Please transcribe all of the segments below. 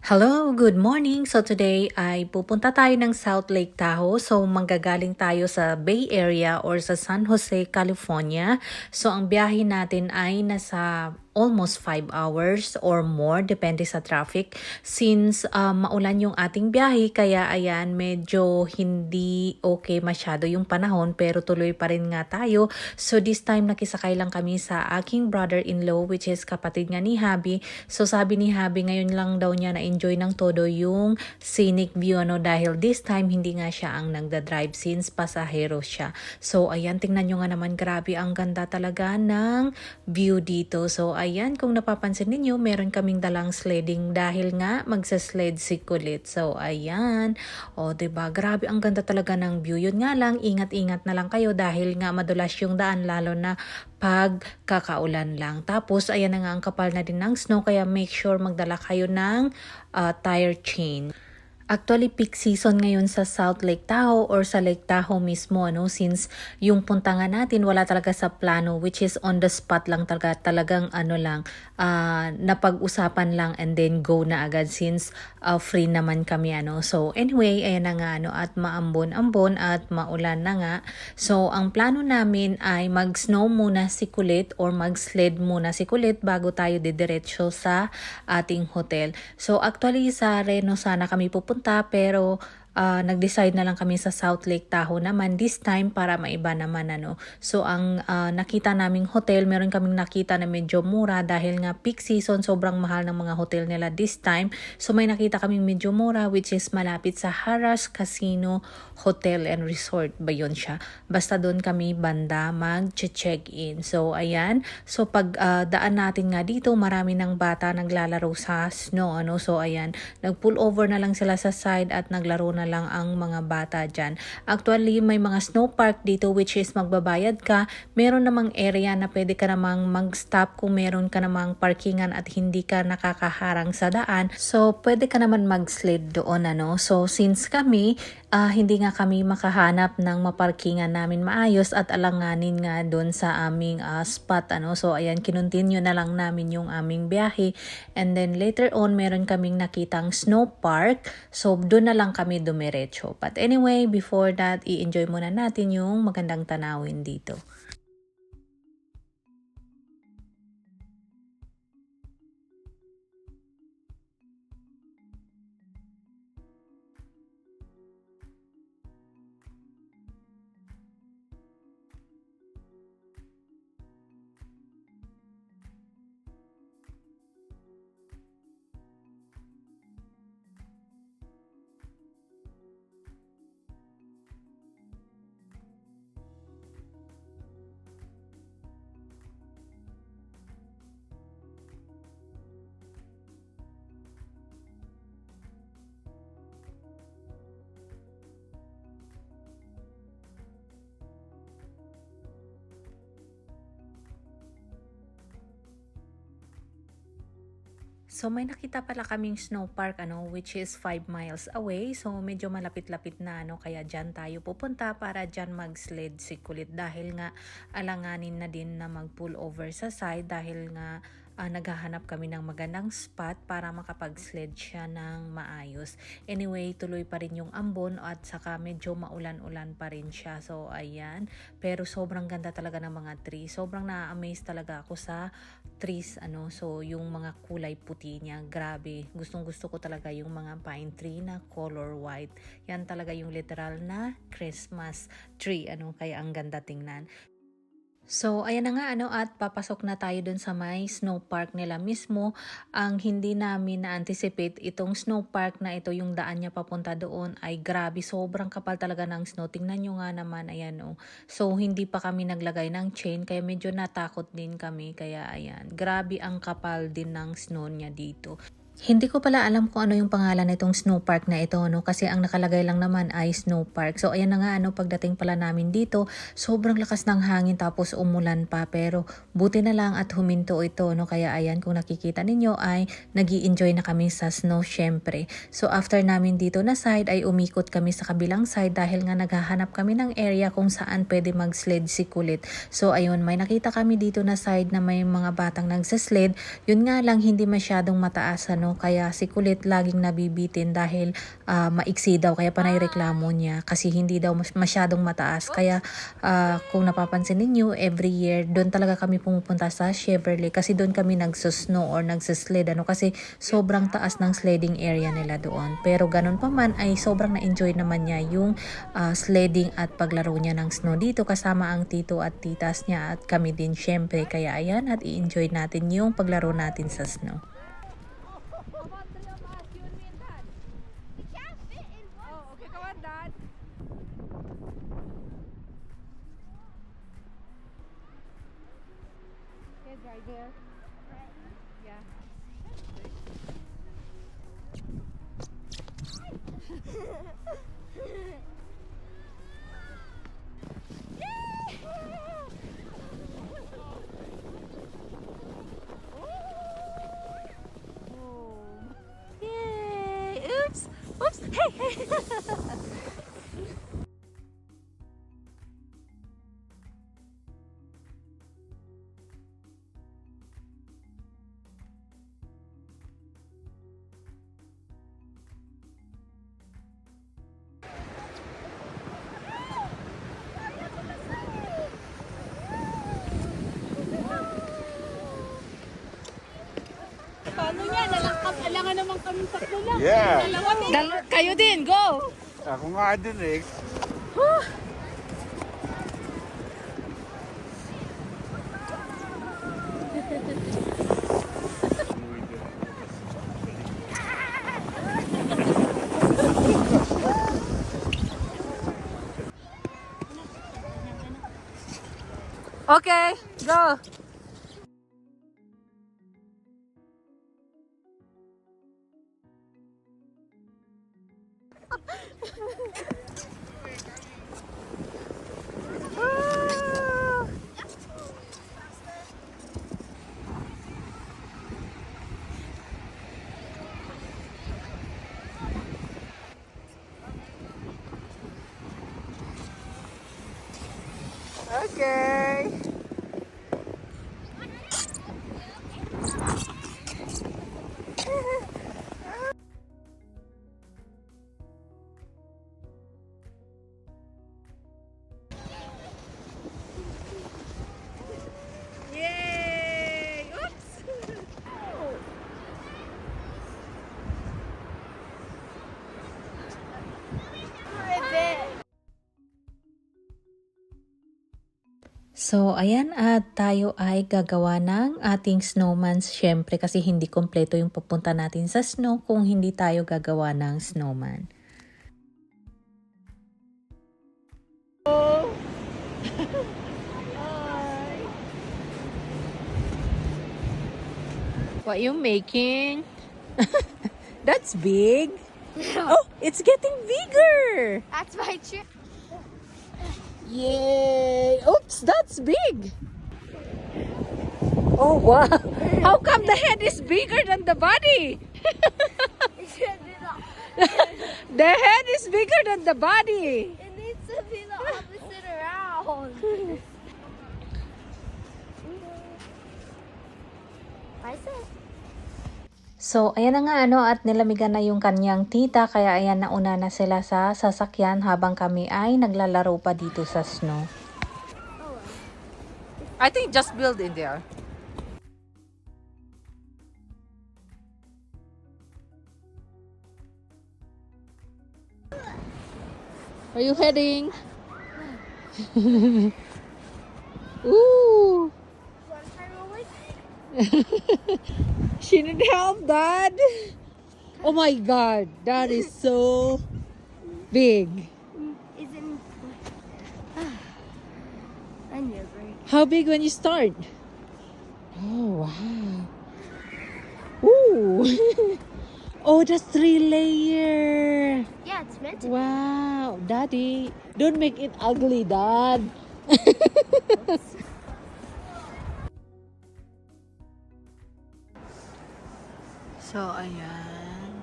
Hello, good morning. So today ay pupunta tayo ng South Lake Tahoe. So manggagaling tayo sa Bay Area or sa San Jose, California. So ang biyahe natin ay nasa almost 5 hours or more depende sa traffic since maulan yung ating biyahe kaya ayan medyo hindi okay masyado yung panahon pero tuloy pa rin nga tayo. So this time nakisakay lang kami sa aking brother-in-law which is kapatid nga ni Habi. So sabi ni Habi ngayon lang daw niya na-enjoy ng todo yung scenic view dahil this time hindi nga siya ang nagda-drive since pasahero siya. So ayan tingnan nyo nga naman grabe ang ganda talaga ng view dito. So ayan kung napapansin ninyo meron kaming dalang sledding dahil nga magsa-sled si Kulit. So ayan. O diba grabe ang ganda talaga ng view. Yun nga lang ingat-ingat na lang kayo dahil nga madulas yung daan lalo na pag kakaulan lang. Tapos ayan na nga ang kapal na din ng snow kaya make sure magdala kayo ng tire chain. Actually, peak season ngayon sa South Lake Tahoe or sa Lake Tahoe mismo, since yung punta nga natin wala talaga sa plano which is on the spot lang talagang napag-usapan lang and then go na agad since free naman kami So anyway, ayan na nga at maambon-ambon at maulan na nga. So ang plano namin ay mag-snow muna si Kulit or mag-sled muna si Kulit bago tayo didiretso sa ating hotel. So actually sa Reno sana kami pupunta pero nag-decide na lang kami sa South Lake Tahoe naman this time para maiba naman So ang nakita naming hotel, meron kaming nakita na medyo mura dahil nga peak season sobrang mahal ng mga hotel nila this time. So may nakita kaming medyo mura which is malapit sa Harrah's Casino Hotel and Resort ba yun siya. Basta doon kami banda mag-check-in. So ayan, so pag daan natin nga dito marami ng bata naglalaro sa snow So ayan, nag-pull over na lang sila sa side at naglaro na lang ang mga bata dyan. Actually, may mga snow park dito which is magbabayad ka. Meron namang area na pwede ka namang mag-stop kung meron ka namang parkingan at hindi ka nakakaharang sa daan. So, pwede ka naman mag-sled doon So, since kami, hindi nga kami makahanap ng maparkingan namin maayos at alanganin nga doon sa aming spot So, ayan, kinontinue na lang namin yung aming biyahe. And then later on, meron kaming nakitang snow park. So, doon na lang kami dumiretso. But anyway, before that, i-enjoy muna natin yung magandang tanawin dito. So may nakita pala kaming snow park which is 5 miles away. So medyo malapit-lapit na kaya diyan tayo pupunta para diyan mag-sled si Kulit dahil nga alanganin na din na mag-pull over sa side dahil nga naghahanap kami ng magandang spot para makapag-sled siya ng maayos. Anyway, tuloy pa rin yung ambon at saka medyo maulan-ulan pa rin siya. So ayan, pero sobrang ganda talaga ng mga trees. Sobrang na-amaze talaga ako sa trees So yung mga kulay puti niya, grabe. Gustong-gusto ko talaga yung mga pine tree na color white. Yan talaga yung literal na Christmas tree kaya ang ganda tingnan. So, ayan na nga at papasok na tayo dun sa may snow park nila mismo. Ang hindi namin na-anticipate itong snow park na ito yung daan niya papunta doon ay grabe, sobrang kapal talaga ng snow. Tingnan nyo nga naman, ayan So, hindi pa kami naglagay ng chain kaya medyo natakot din kami. Kaya ayan, grabe ang kapal din ng snow niya dito. Hindi ko pala alam kung ano yung pangalan nitong snow park na ito, kasi ang nakalagay lang naman ay snow park. So ayan na nga, pagdating pala namin dito, sobrang lakas ng hangin tapos umulan pa, pero buti na lang at huminto ito, kaya ayan, kung nakikita ninyo ay nag-i-enjoy na kami sa snow syempre. So after namin dito na side ay umikot kami sa kabilang side dahil nga naghahanap kami ng area kung saan pwede mag-sled si Kulit. So ayun, may nakita kami dito na side na may mga batang nagsa-sled. Yun nga lang, hindi masyadong mataas ano, kaya si Kulit laging nabibitin dahil maiksi daw, kaya panay reklamo niya kasi hindi daw masyadong mataas. Kaya kung napapansin ninyo, every year doon talaga kami pumupunta sa Cheverly kasi doon kami nagsusnow or nagsisled, ano, kasi sobrang taas ng sledding area nila doon. Pero ganun pa man ay sobrang na-enjoy naman niya yung sledding at paglaro niya ng snow dito kasama ang tito at titas niya at kami din syempre. Kaya ayan, at i-enjoy natin yung paglaro natin sa snow. Oops! Hey! Paano niya? Alangan naman kami tatlo lang. Yeah. Kayo din, go! Ako nga din eh. Okay, go! Okay. Yay! Oops! So, ayan, at tayo ay gagawa ng ating snowman. Syempre, kasi hindi kompleto yung pupunta natin sa snow kung hindi tayo gagawa ng snowman. What you making? That's big. Oh, it's getting bigger. That's my trip. Yay! Oops, that's big. Oh, wow. How come the head is bigger than the body? The head is bigger than the body. It needs to be the opposite around. I said. So, ayan na nga ano, at nilamigan na yung kanyang tita, kaya ayan, nauna na sila sa sasakyan habang kami ay naglalaro pa dito sa snow. I think just build in there. Where are you heading? Ooh! She need help, Dad. Oh my God, that is so big. Isn't. I never. How big when you start? Oh wow. Ooh. Oh, that's 3-layer. Yeah, it's meant to. Wow, Daddy, don't make it ugly, Dad. So, ayan.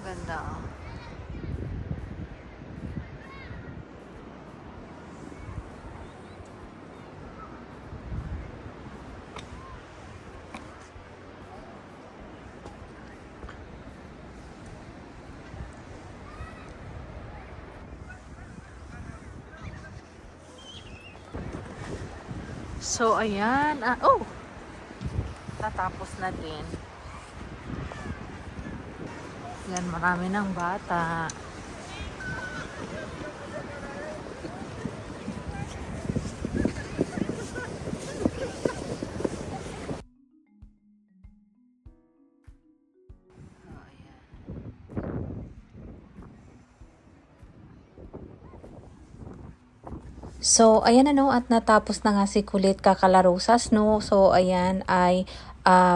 Ganda, oh. So, ayan. Oh! Natapos na din. Yan, marami ng bata. So, ayan na no, at natapos na nga si Kulit kakalaro sa snow. So, ayan ay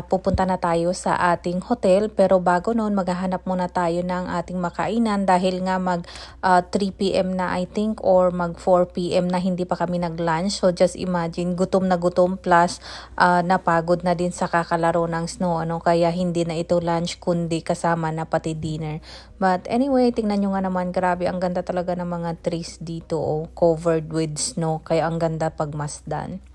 pupunta na tayo sa ating hotel. Pero bago noon, maghahanap muna tayo ng ating makainan dahil nga mag 3 p.m. na I think or mag 4 p.m. na hindi pa kami nag-lunch. So, just imagine, gutom na gutom plus napagod na din sa kakalaro ng snow. Ano? Kaya hindi na ito lunch kundi kasama na pati dinner. But anyway, tingnan nyo nga naman, grabe, ang ganda talaga ng mga trees dito, oh, covered with snow, kaya ang ganda pagmasdan.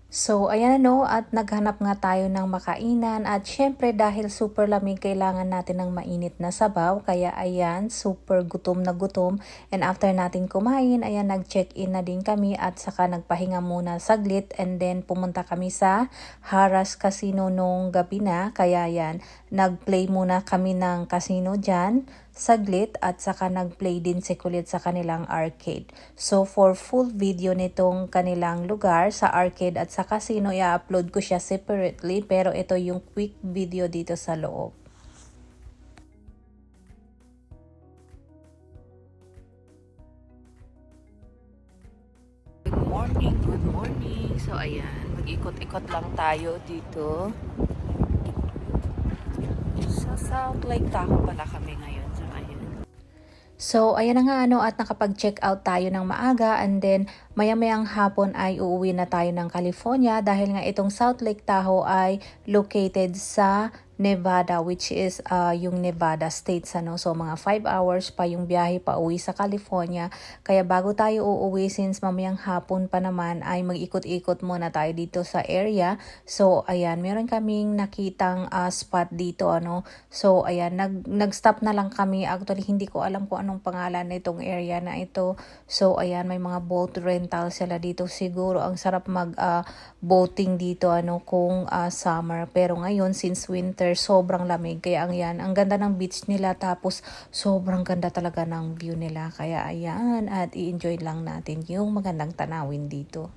So, ayan no, at naghanap nga tayo ng makainan at syempre dahil super lamig, kailangan natin ng mainit na sabaw. Kaya ayan, super gutom na gutom. And after natin kumain, ayan, nag-check-in na din kami at saka nagpahinga muna saglit. And then pumunta kami sa Harrah's Casino nung gabi na. Kaya ayan, nag-play muna kami ng casino dyan saglit at saka nag-play din si Kulit sa kanilang arcade. So for full video nitong kanilang lugar sa arcade at sa casino, i-upload ko siya separately, pero ito yung quick video dito sa loob. Good morning, good morning. So ayan, mag-ikot-ikot lang tayo dito. Sa South Lake Tahoe pala kami ngayon. So, ayan na nga ano, at nakapag-check out tayo ng maaga, and then maya-mayang hapon ay uuwi na tayo ng California dahil nga itong South Lake Tahoe ay located sa Nevada, which is yung Nevada States, ano. So mga 5 hours pa yung biyahe pa uwi sa California. Kaya bago tayo uuwi, since mamayang hapon pa naman, ay mag-ikot-ikot muna tayo dito sa area. So ayan, meron kaming nakitang spot dito, ano. So ayan, nag-stop na lang kami. Actually, hindi ko alam kung anong pangalan nitong area na ito. So ayan, may mga boat rental sila dito. Siguro ang sarap mag boating dito, ano, kung summer. Pero ngayon, since winter, sobrang lamig. Kaya ang ganda ng beach nila, tapos sobrang ganda talaga ng view nila. Kaya ayan, at i-enjoy lang natin yung magandang tanawin dito.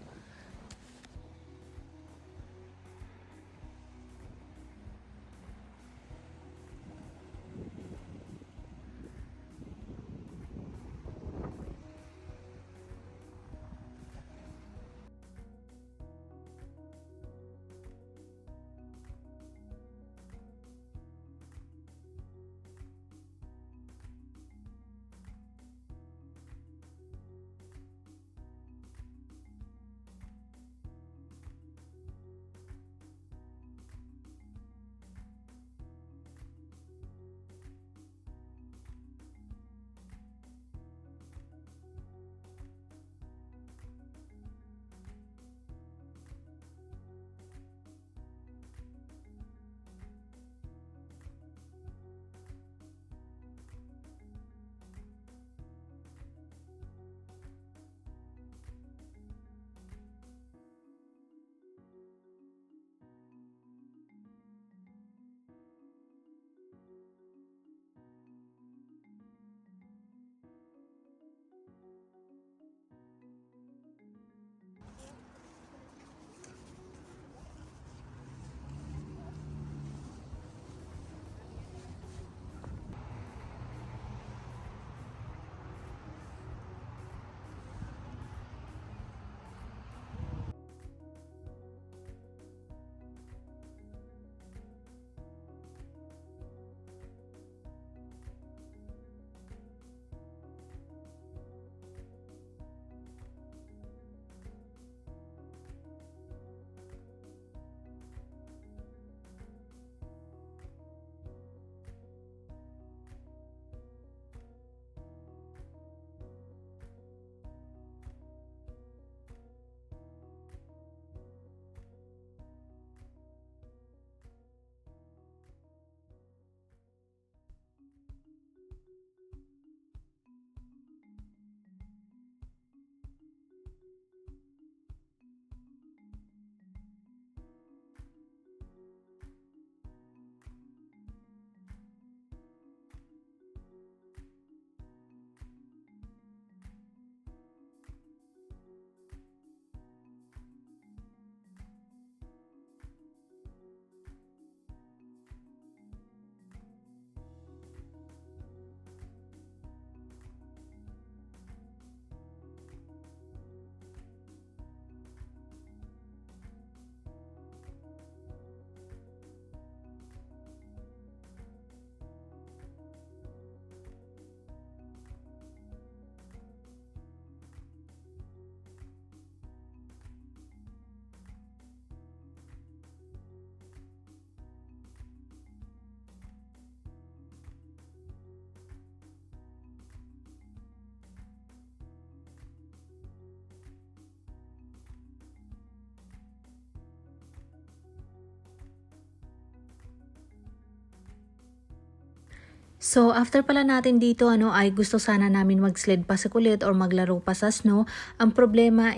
So, after pala natin dito, ay gusto sana namin mag-sled pa sa kulit or maglaro pa sa snow. Ang problema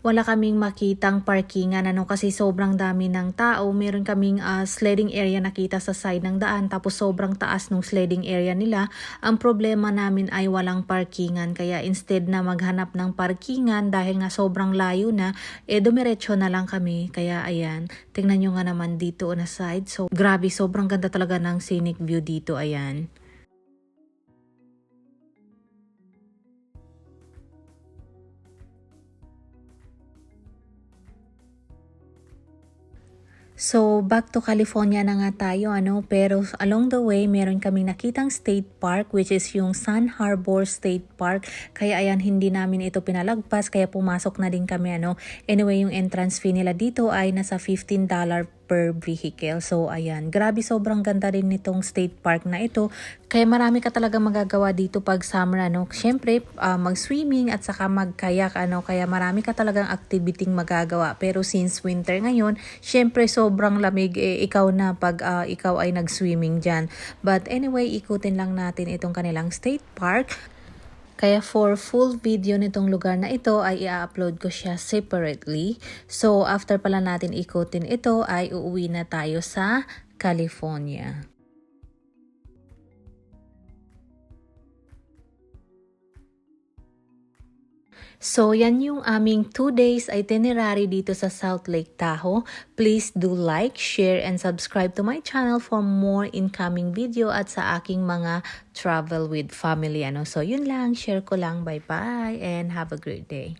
wala kaming makitang parkingan, kasi sobrang dami ng tao. Meron kaming sledding area nakita sa side ng daan, tapos sobrang taas ng sledding area nila. Ang problema namin ay walang parkingan, kaya instead na maghanap ng parkingan dahil nga sobrang layo na, dumiretso na lang kami. Kaya ayan, tingnan nyo nga naman dito na side. So, grabe, sobrang ganda talaga ng scenic view dito, ayan. So, back to California na nga tayo, pero along the way, meron kaming nakitang state park, which is yung Sun Harbor State Park. Kaya ayan, hindi namin ito pinalagpas, kaya pumasok na din kami, Anyway, yung entrance fee nila dito ay nasa $15 per vehicle. So, ayan. Grabe, sobrang ganda rin nitong state park na ito. Kaya marami ka talaga magagawa dito pag summer, Siyempre, mag-swimming at saka mag-kayak, Kaya marami ka talagang activity magagawa. Pero since winter ngayon, siyempre, sobrang lamig, ikaw na pag ikaw ay nag-swimming dyan. But anyway, ikutin lang natin itong kanilang state park. Kaya for full video nitong lugar na ito ay i-upload ko siya separately. So after pala natin ikutin ito ay uuwi na tayo sa California. So, yan yung aming 2 days itinerary dito sa South Lake Tahoe. Please do like, share, and subscribe to my channel for more incoming video at sa aking mga travel with family. So, yun lang. Share ko lang. Bye-bye and have a great day.